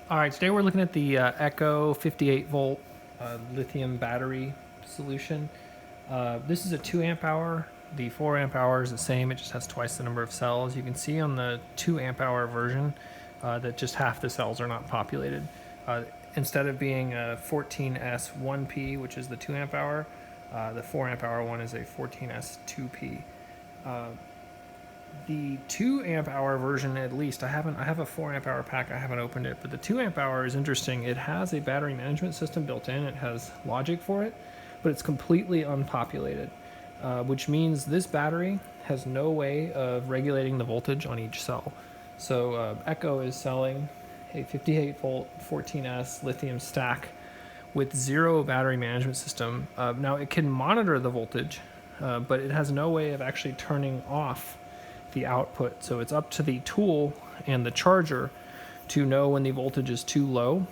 All right, today we're looking at the Echo 58 volt lithium battery solution. This is a 2 amp hour. The 4 amp hour is the same, it just has twice the number of cells. You can see on the 2 amp hour version that just half the cells are not populated. Instead of being a 14S1P, which is the 2 amp hour, the 4 amp hour one is a 14S2P. The 2 amp hour version, at least, I have a 4 amp hour pack, I haven't opened it, but the 2 amp hour is interesting. It has a battery management system built in, it has logic for it, but it's completely unpopulated, which means this battery has no way of regulating the voltage on each cell. So Echo is selling a 58 volt 14S lithium stack with 0 battery management system. Now it can monitor the voltage, but it has no way of actually turning off the output. So it's up to the tool and the charger to know when the voltage is too low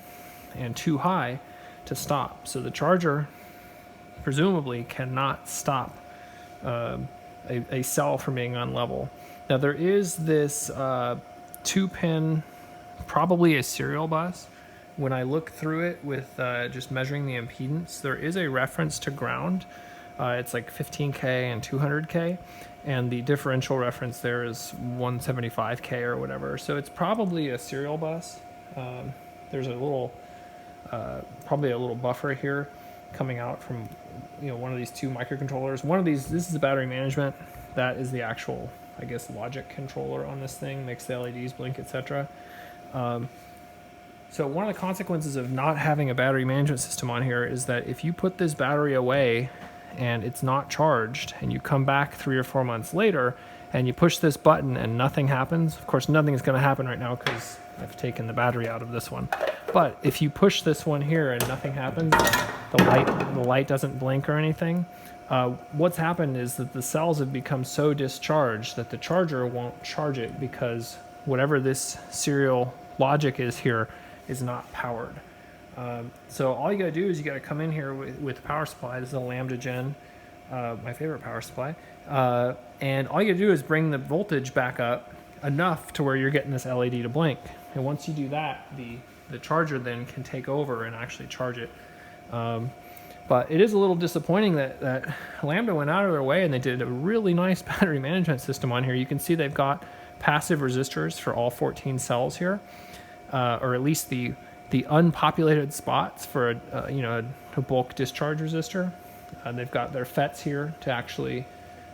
and too high to stop. So the charger presumably cannot stop a cell from being on level. Now there is this 2-pin, probably a serial bus. When I look through it with just measuring the impedance, there is a reference to ground. It's like 15K and 200K, and the differential reference there is 175K or whatever. So it's probably a serial bus. There's a little, probably a little buffer here coming out from one of these 2 microcontrollers. One of these, this is the battery management. That is the actual, I guess, logic controller on this thing, makes the LEDs blink, etc. So one of the consequences of not having a battery management system on here is that if you put this battery away and it's not charged, and you come back 3 or 4 months later and you push this button and nothing happens, of course nothing is going to happen right now because I've taken the battery out of this one, but if you push this one here and nothing happens, the light doesn't blink or anything, what's happened is that the cells have become so discharged that the charger won't charge it because whatever this serial logic is here is not powered. So all you gotta do is you gotta come in here with the power supply. This is a Lambda Gen, my favorite power supply. And all you gotta do is bring the voltage back up enough to where you're getting this LED to blink. And once you do that, the charger then can take over and actually charge it. But it is a little disappointing that Lambda went out of their way and they did a really nice battery management system on here. You can see they've got passive resistors for all 14 cells here, or at least the unpopulated spots for a bulk discharge resistor. They've got their FETs here to actually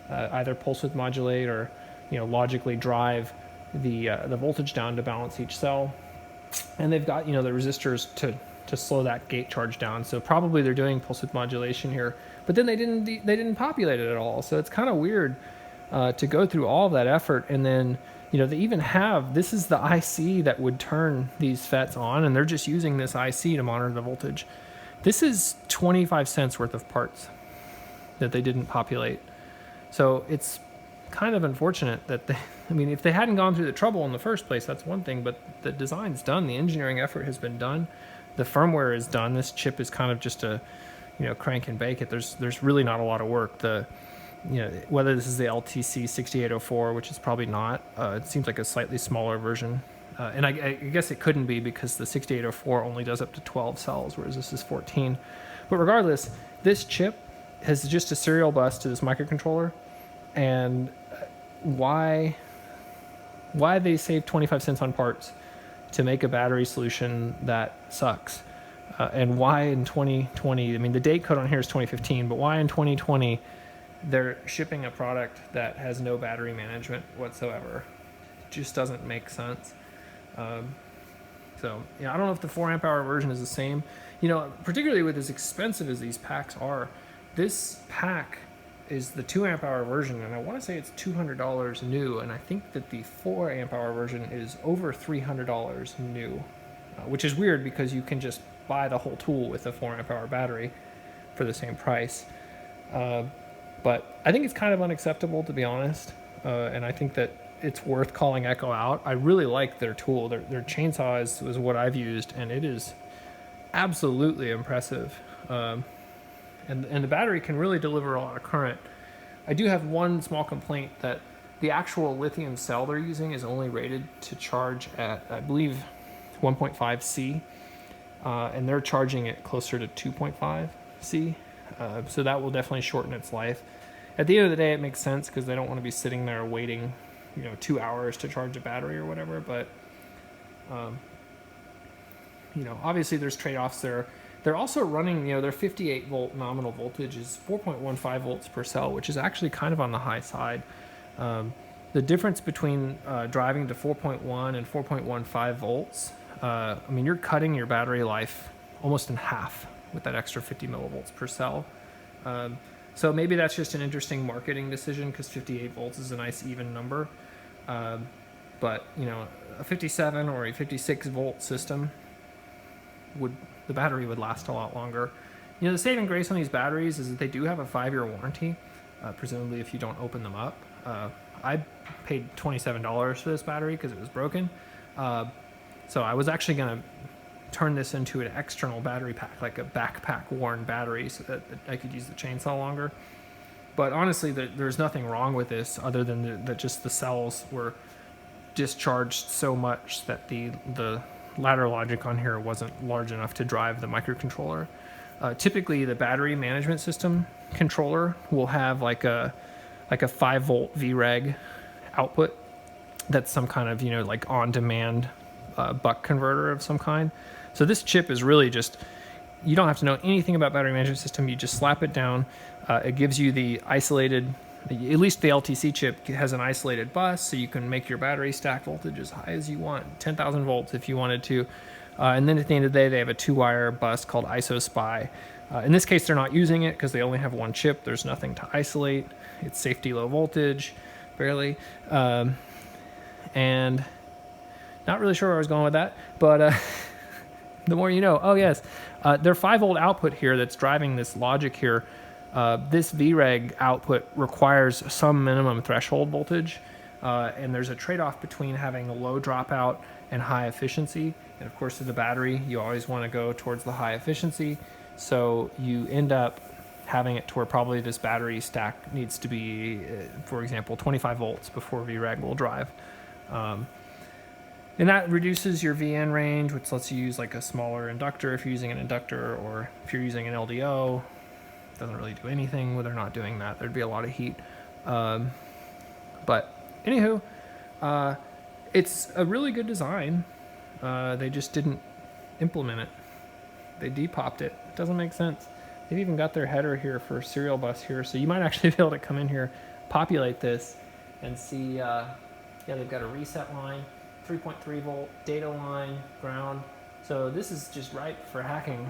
either pulse width modulate or logically drive the voltage down to balance each cell. And they've got the resistors to slow that gate charge down. So probably they're doing pulse width modulation here, but then they didn't populate it at all. So it's kind of weird to go through all of that effort and then they even have, this is the IC that would turn these FETs on, and they're just using this IC to monitor the voltage. This is 25 cents worth of parts that they didn't populate. So it's kind of unfortunate that if they hadn't gone through the trouble in the first place, that's one thing, but the design's done, the engineering effort has been done, the firmware is done. This chip is kind of just a, crank and bake it. There's really not a lot of work. Whether this is the LTC 6804, which is probably not, it seems like a slightly smaller version. And I guess it couldn't be because the 6804 only does up to 12 cells, whereas this is 14. But regardless, this chip has just a serial bus to this microcontroller. And why they save 25 cents on parts to make a battery solution that sucks. And why in 2020, the date code on here is 2015, but why in 2020 they're shipping a product that has no battery management whatsoever? It just doesn't make sense. So I don't know if the 4 amp hour version is the same. Particularly with as expensive as these packs are, this pack is the 2 amp hour version, and I want to say it's $200 new, and I think that the 4 amp hour version is over $300 new, which is weird because you can just buy the whole tool with a 4 amp hour battery for the same price. But I think it's kind of unacceptable, to be honest, and I think that it's worth calling Echo out. I really like their tool. Their chainsaw is what I've used, and it is absolutely impressive. And the battery can really deliver a lot of current. I do have one small complaint that the actual lithium cell they're using is only rated to charge at, I believe, 1.5 C, and they're charging it closer to 2.5 C. So that will definitely shorten its life. At the end of the day, it makes sense because they don't want to be sitting there waiting, 2 hours to charge a battery or whatever. But, obviously there's trade-offs there. They're also running, their 58 volt nominal voltage is 4.15 volts per cell, which is actually kind of on the high side. The difference between driving to 4.1 and 4.15 volts, you're cutting your battery life almost in half with that extra 50 millivolts per cell. So maybe that's just an interesting marketing decision because 58 volts is a nice even number. But, a 57 or a 56 volt system the battery would last a lot longer. The saving grace on these batteries is that they do have a 5-year warranty, presumably if you don't open them up. I paid $27 for this battery because it was broken. So I was actually going to turn this into an external battery pack, like a backpack worn battery, so that I could use the chainsaw longer. But honestly, there's nothing wrong with this other than that just the cells were discharged so much that the ladder logic on here wasn't large enough to drive the microcontroller. Typically, the battery management system controller will have like a 5 volt VREG output that's some kind of like on-demand buck converter of some kind. So this chip is really just, you don't have to know anything about battery management system. You just slap it down. It gives you the isolated, at least the LTC chip has an isolated bus, so you can make your battery stack voltage as high as you want, 10,000 volts if you wanted to. And then at the end of the day, they have a 2-wire bus called ISO-SPI. In this case, they're not using it because they only have one chip. There's nothing to isolate. It's safety low voltage, barely. And not really sure where I was going with that, but the more you know. Oh, yes. Their 5 volt output here that's driving this logic here, this VREG output requires some minimum threshold voltage, and there's a trade-off between having a low dropout and high efficiency. And of course, with the battery, you always want to go towards the high efficiency. So you end up having it to where probably this battery stack needs to be, for example, 25 volts before VREG will drive. And that reduces your VN range, which lets you use like a smaller inductor if you're using an inductor, or if you're using an LDO. It doesn't really do anything when they're not doing that. There'd be a lot of heat. But anywho, it's a really good design. They just didn't implement it. They depopped it. It doesn't make sense. They've even got their header here for serial bus here, so you might actually be able to come in here, populate this, and see, yeah, they've got a reset line, 3.3 volt data line, ground. So this is just ripe for hacking.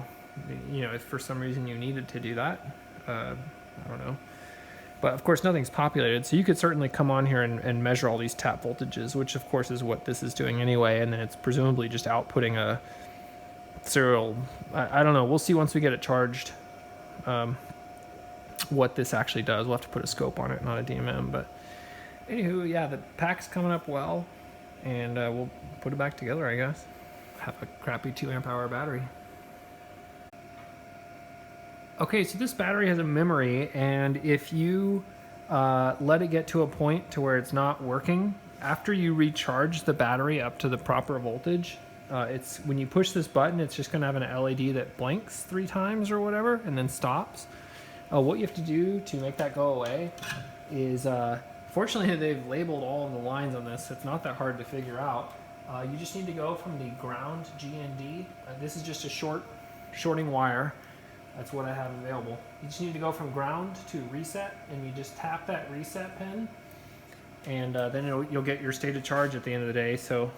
If for some reason you needed to do that, I don't know. But of course, nothing's populated, so you could certainly come on here and measure all these tap voltages, which of course is what this is doing anyway, and then it's presumably just outputting a serial. I don't know. We'll see once we get it charged what this actually does. We'll have to put a scope on it, not a DMM. But anywho, yeah, the pack's coming up well, and we'll put it back together, I guess. Have a crappy 2 amp hour battery. Okay, so this battery has a memory, and if you let it get to a point to where it's not working, after you recharge the battery up to the proper voltage, when you push this button, it's just going to have an LED that blinks 3 times or whatever, and then stops. What you have to do to make that go away is, fortunately, they've labeled all of the lines on this. So it's not that hard to figure out. You just need to go from the ground GND. This is just a shorting wire. That's what I have available. You just need to go from ground to reset, and you just tap that reset pin, and then you'll get your state of charge at the end of the day. So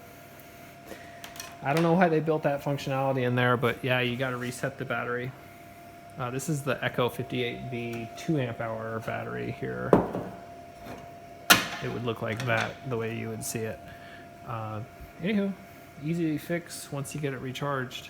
I don't know why they built that functionality in there, but yeah, you got to reset the battery. This is the Echo 58V 2 amp hour battery here. It would look like that, the way you would see it. Anywho, easy fix once you get it recharged.